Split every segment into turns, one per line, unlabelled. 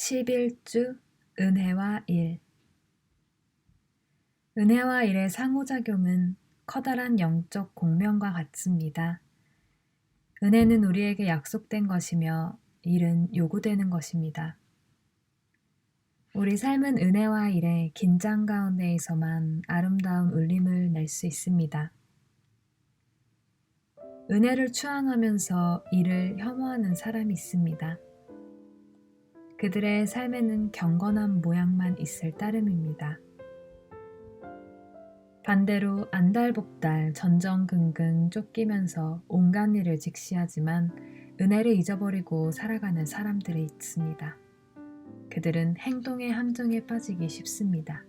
11주 은혜와 일. 은혜와 일의 상호작용은 커다란 영적 공명과 같습니다. 은혜는 우리에게 약속된 것이며 일은 요구되는 것입니다. 우리 삶은 은혜와 일의 긴장 가운데에서만 아름다운 울림을 낼 수 있습니다. 은혜를 추앙하면서 일을 혐오하는 사람이 있습니다. 그들의 삶에는 경건한 모양만 있을 따름입니다. 반대로 안달복달 전전긍긍 쫓기면서 온갖 일을 직시하지만 은혜를 잊어버리고 살아가는 사람들이 있습니다. 그들은 행동의 함정에 빠지기 쉽습니다.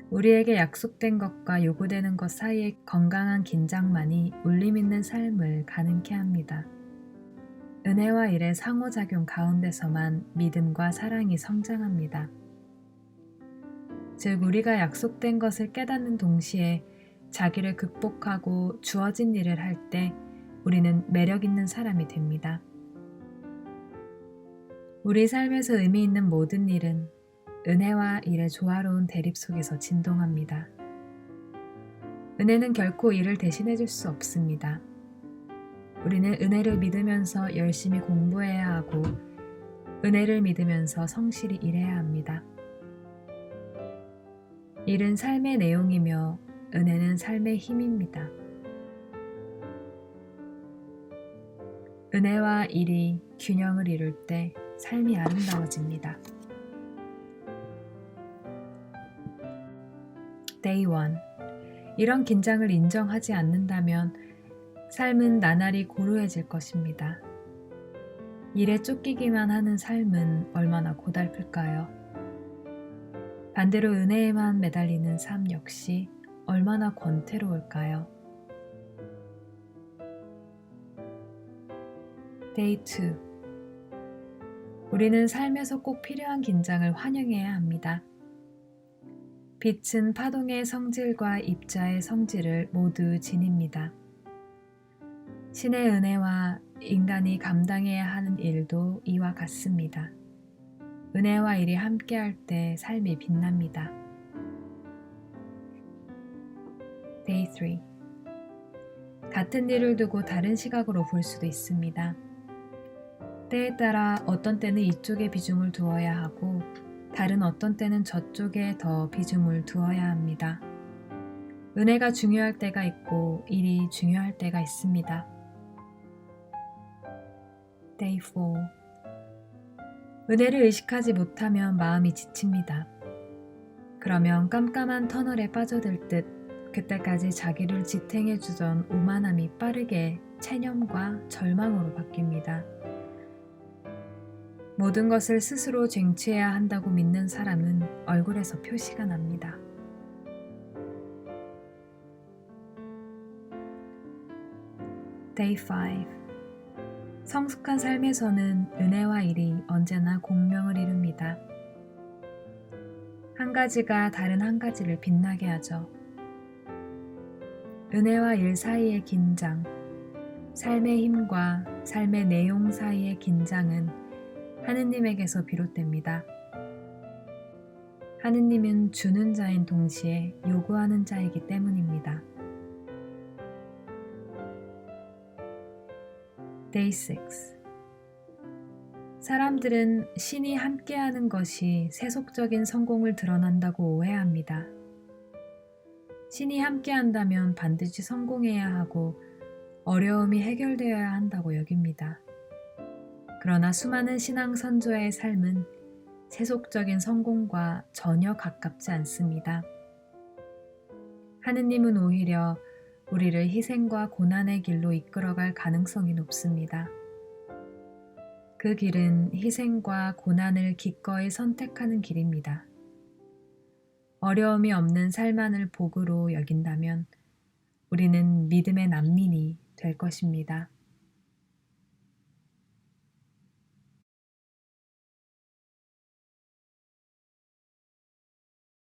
우리에게 약속된 것과 요구되는 것 사이의 건강한 긴장만이 울림 있는 삶을 가능케 합니다. 은혜와 일의 상호작용 가운데서만 믿음과 사랑이 성장합니다. 즉, 우리가 약속된 것을 깨닫는 동시에 자기를 극복하고 주어진 일을 할 때 우리는 매력 있는 사람이 됩니다. 우리 삶에서 의미 있는 모든 일은 은혜와 일의 조화로운 대립 속에서 진동합니다. 은혜는 결코 일을 대신해 줄 수 없습니다. 우리는 은혜를 믿으면서 열심히 공부해야 하고 은혜를 믿으면서 성실히 일해야 합니다. 일은 삶의 내용이며 은혜는 삶의 힘입니다. 은혜와 일이 균형을 이룰 때 삶이 아름다워집니다. Day 1. 이런 긴장을 인정하지 않는다면 삶은 나날이 고루해질 것입니다. 일에 쫓기기만 하는 삶은 얼마나 고달플까요? 반대로 은혜에만 매달리는 삶 역시 얼마나 권태로울까요? Day 2. 우리는 삶에서 꼭 필요한 긴장을 환영해야 합니다. 빛은 파동의 성질과 입자의 성질을 모두 지닙니다. 신의 은혜와 인간이 감당해야 하는 일도 이와 같습니다. 은혜와 일이 함께할 때 삶이 빛납니다. Day 3. 같은 일을 두고 다른 시각으로 볼 수도 있습니다. 때에 따라 어떤 때는 이쪽에 비중을 두어야 하고 다른 어떤 때는 저쪽에 더 비중을 두어야 합니다. 은혜가 중요할 때가 있고 일이 중요할 때가 있습니다. Day 4. 은혜를 의식하지 못하면 마음이 지칩니다. 그러면 깜깜한 터널에 빠져들 듯 그때까지 자기를 지탱해주던 오만함이 빠르게 체념과 절망으로 바뀝니다. 모든 것을 스스로 쟁취해야 한다고 믿는 사람은 얼굴에서 표시가 납니다. Day 5. 성숙한 삶에서는 은혜와 일이 언제나 공명을 이룹니다. 한 가지가 다른 한 가지를 빛나게 하죠. 은혜와 일 사이의 긴장, 삶의 힘과 삶의 내용 사이의 긴장은 하느님에게서 비롯됩니다. 하느님은 주는 자인 동시에 요구하는 자이기 때문입니다. Day 6. 사람들은 신이 함께하는 것이 세속적인 성공을 드러난다고 오해합니다. 신이 함께한다면 반드시 성공해야 하고 어려움이 해결되어야 한다고 여깁니다. 그러나 수많은 신앙 선조의 삶은 세속적인 성공과 전혀 가깝지 않습니다. 하느님은 오히려 우리를 희생과 고난의 길로 이끌어갈 가능성이 높습니다. 그 길은 희생과 고난을 기꺼이 선택하는 길입니다. 어려움이 없는 삶만을 복으로 여긴다면 우리는 믿음의 난민이 될 것입니다.